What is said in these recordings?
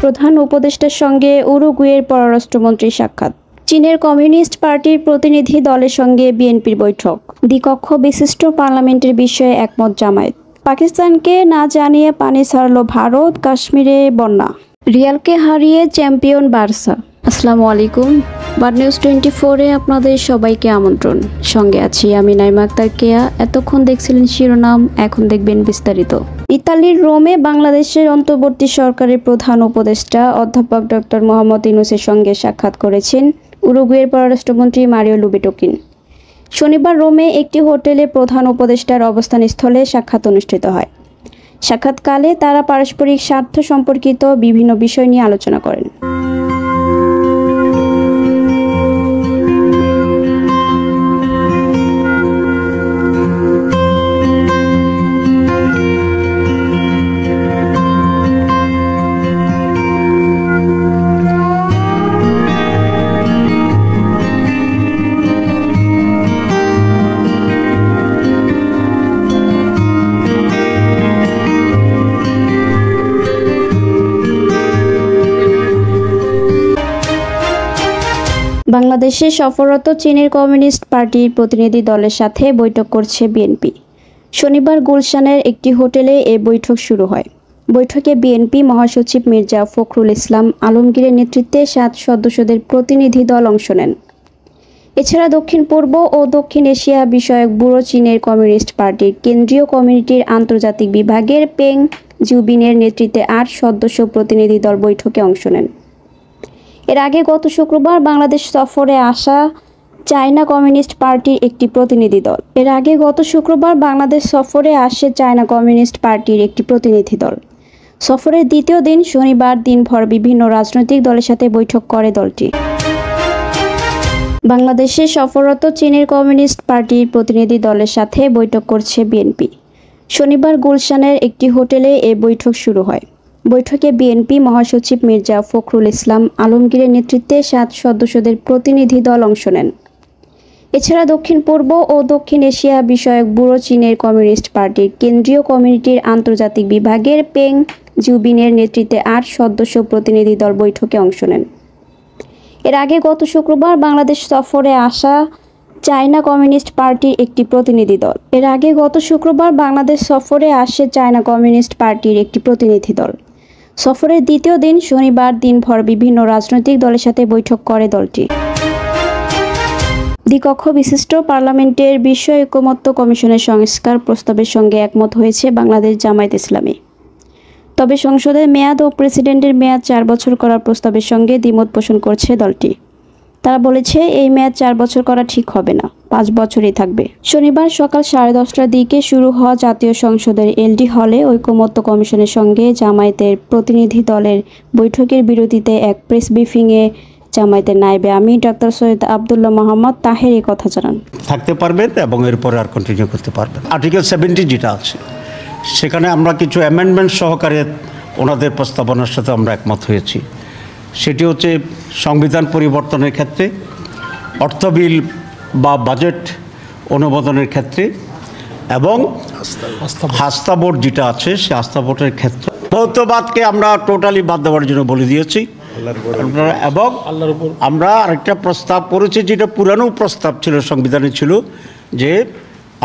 প্রধান উপদেষ্টার সঙ্গে উরুগুয়ের পররাষ্ট্রমন্ত্রীর সাক্ষাৎ। চীনের কমিউনিস্ট পার্টির প্রতিনিধি দলের সঙ্গে বিএনপির বৈঠক। দ্বিকক্ষ বিশিষ্ট পার্লামেন্টের বিষয়ে একমত জামায়াত। পাকিস্তানকে না জানিয়ে পানি ছাড়ল ভারত, কাশ্মীরে বন্যা। রিয়ালকে হারিয়ে চ্যাম্পিয়ন বার্সা। আসসালামু আলাইকুম, বার্ড নিউজ 24-এ আপনাদের সবাইকে আমন্ত্রণ। সঙ্গে আছি আমি নাইমা আক্তার কেয়া। এতক্ষণ দেখছিলেন শিরোনাম, এখন দেখবেন বিস্তারিত। ইতালির রোমে বাংলাদেশের অন্তর্বর্তী সরকারের প্রধান উপদেষ্টা অধ্যাপক ডক্টর মোহাম্মদ ইউনূসের সঙ্গে সাক্ষাৎ করেছেন উরুগুয়ের পররাষ্ট্রমন্ত্রী মারিও লুবিটোকিন। শনিবার রোমে একটি হোটেলে প্রধান উপদেষ্টার অবস্থানস্থলে সাক্ষাৎ অনুষ্ঠিত হয়। সাক্ষাৎকালে তারা পারস্পরিক স্বার্থ সম্পর্কিত বিভিন্ন বিষয় নিয়ে আলোচনা করেন। বাংলাদেশে সফররত চীনের কমিউনিস্ট পার্টির প্রতিনিধি দলের সাথে বৈঠক করছে বিএনপি। শনিবার গুলশানের একটি হোটেলে এ বৈঠক শুরু হয়। বৈঠকে বিএনপি মহাসচিব মির্জা ফখরুল ইসলাম আলমগীরের নেতৃত্বে 7 সদস্যদের প্রতিনিধি দল অংশ নেন। এছাড়া দক্ষিণ পূর্ব ও দক্ষিণ এশিয়া বিষয়ক ব্যুরো চীনের কমিউনিস্ট পার্টির কেন্দ্রীয় কমিটির আন্তর্জাতিক বিভাগের পেং জিউবিনের নেতৃত্বে 8 সদস্য প্রতিনিধি দল বৈঠকে অংশ নেন। এর আগে গত শুক্রবার বাংলাদেশ সফরে আসা চায়না কমিউনিস্ট পার্টির একটি প্রতিনিধি দল। সফরের দ্বিতীয় দিন শনিবার দিনভর বিভিন্ন রাজনৈতিক দলের সাথে বৈঠক করে দলটি। বাংলাদেশে সফররত চীনের কমিউনিস্ট পার্টির প্রতিনিধি দলের সাথে বৈঠক করছে বিএনপি। শনিবার গুলশানের একটি হোটেলে এ বৈঠক শুরু হয়। বৈঠকে বিএনপি মহাসচিব মির্জা ফখরুল ইসলাম আলমগীরের নেতৃত্বে 7 সদস্যদের প্রতিনিধি দল অংশ নেন। এছাড়া দক্ষিণ পূর্ব ও দক্ষিণ এশিয়া বিষয়ক ব্যুরো চীনের কমিউনিস্ট পার্টির কেন্দ্রীয় কমিটির আন্তর্জাতিক বিভাগের পেং জিউবিনের নেতৃত্বে 8 সদস্য প্রতিনিধি দল বৈঠকে অংশ নেন। এর আগে গত শুক্রবার বাংলাদেশ সফরে আসা চায়না কমিউনিস্ট পার্টির একটি প্রতিনিধি দল। সফরের দ্বিতীয় দিন শনিবার দিনভর বিভিন্ন রাজনৈতিক দলের সাথে বৈঠক করে দলটি। দ্বিকক্ষ বিশিষ্ট পার্লামেন্টের বিশ্ব ঐকমত্য কমিশনের সংস্কার প্রস্তাবের সঙ্গে একমত হয়েছে বাংলাদেশ জামায়াত ইসলামী। তবে সংসদের মেয়াদ ও প্রেসিডেন্টের মেয়াদ 4 বছর করার প্রস্তাবের সঙ্গে দ্বিমত পোষণ করছে দলটি। তারা বলেছে এই মেয়াদ 4 বছর করা ঠিক হবে না, 5 বছরই থাকবে। শনিবার সকাল 10:30টার দিকে শুরু হওয়া জাতীয় সংসদের এলডি হলে ঐকমত্য কমিশনের সঙ্গে জামায়াতের প্রতিনিধি দলের বৈঠকের বিরতিতে এক প্রেস ব্রিফিংয়ে জামায়াতের নায়েবে আমির ডাক্তার সৈয়দ আব্দুল্লাহ মোহাম্মদ তাহের এই কথা জানান। থাকতে পারবেন এবং এরপরে আর কন্টিনিউ করতে পারবেন। আর্টিকেল 70 যেটা আছে সেখানে আমরা কিছু অ্যামেন্ডমেন্ট সহকারে ওনাদের প্রস্তাবনার সাথে আমরা একমত হয়েছি। সেটি হচ্ছে সংবিধান পরিবর্তনের ক্ষেত্রে, অর্থ বিল বা বাজেট অনুমোদনের ক্ষেত্রে এবং আস্থা ভোট যেটা আছে সে আস্থা ভোটের ক্ষেত্রে ভৌতবাদকে আমরা টোটালি বাদ দেওয়ার জন্য বলে দিয়েছি। এবং আমরা আরেকটা প্রস্তাব করেছি, যেটা পুরানো প্রস্তাব ছিল, সংবিধানে ছিল, যে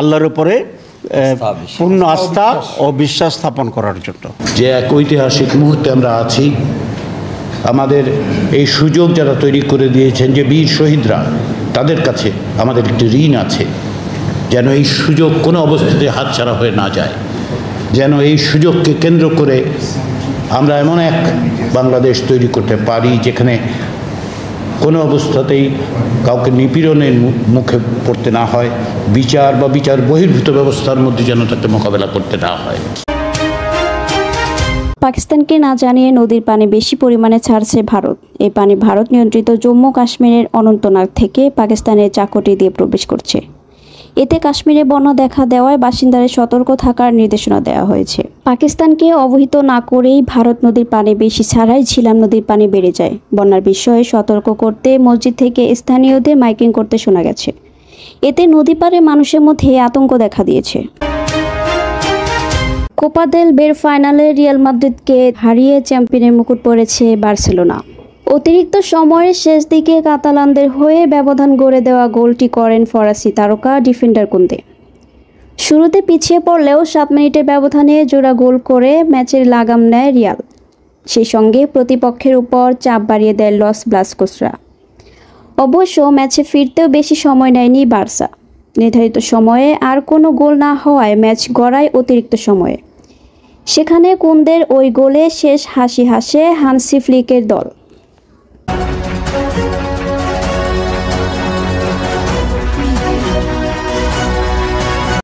আল্লাহর উপরে পূর্ণ আস্থা ও বিশ্বাস স্থাপন করার জন্য। যে এক ঐতিহাসিক মুহূর্তে আমরা আছি, আমাদের এই সুযোগ যারা তৈরি করে দিয়েছেন, যে বীর শহীদরা, তাদের কাছে আমাদের একটি ঋণ আছে, যেন এই সুযোগ কোনো অবস্থাতে হাতছাড়া হয়ে না যায়, যেন এই সুযোগকে কেন্দ্র করে আমরা এমন এক বাংলাদেশ তৈরি করতে পারি যেখানে কোনো অবস্থাতেই কাউকে নিপীড়নের মুখে পড়তে না হয়, বিচার বা বিচার বহির্ভূত ব্যবস্থার মধ্যে যেন তাকে মোকাবেলা করতে না হয়। পাকিস্তানকে না জানিয়ে নদীর পানি বেশি পরিমাণে ছাড়ছে ভারত। এই পানি ভারত নিয়ন্ত্রিত জম্মু কাশ্মীরের অনন্তনাগ থেকে পাকিস্তানের চাকটি দিয়ে প্রবেশ করছে। এতে কাশ্মীরে বন্যা দেখা দেওয়ায় বাসিন্দাদের সতর্ক থাকার নির্দেশনা দেওয়া হয়েছে। পাকিস্তানকে অবহিত না করেই ভারত নদীর পানি বেশি ছাড়াই ঝিলাম নদীর পানি বেড়ে যায়। বন্যার বিষয়ে সতর্ক করতে মসজিদ থেকে স্থানীয়দের মাইকিং করতে শোনা গেছে। এতে নদী পাড়ে মানুষের মধ্যে আতঙ্ক দেখা দিয়েছে। কোপা দেল রের ফাইনালে রিয়াল মাদ্রিদকে হারিয়ে চ্যাম্পিয়নের মুকুট পড়েছে বার্সেলোনা। অতিরিক্ত সময়ের শেষ দিকে কাতালানদের হয়ে ব্যবধান গড়ে দেওয়া গোলটি করেন ফরাসি তারকা ডিফেন্ডার কুন্দে। শুরুতে পিছিয়ে পড়লেও 7 মিনিটের ব্যবধানে জোড়া গোল করে ম্যাচের লাগাম নেয় রিয়াল। সেই সঙ্গে প্রতিপক্ষের উপর চাপ বাড়িয়ে দেয় লস ব্লাঙ্কোসরা। অবশ্য ম্যাচে ফিরতেও বেশি সময় নেয়নি বার্সা। নির্ধারিত সময়ে আর কোনো গোল না হওয়ায় ম্যাচ গড়ায় অতিরিক্ত সময়ে। সেখানে কুন্দের ওই গোলে শেষ হাসি হাসে হানসি ফ্লিকের দল।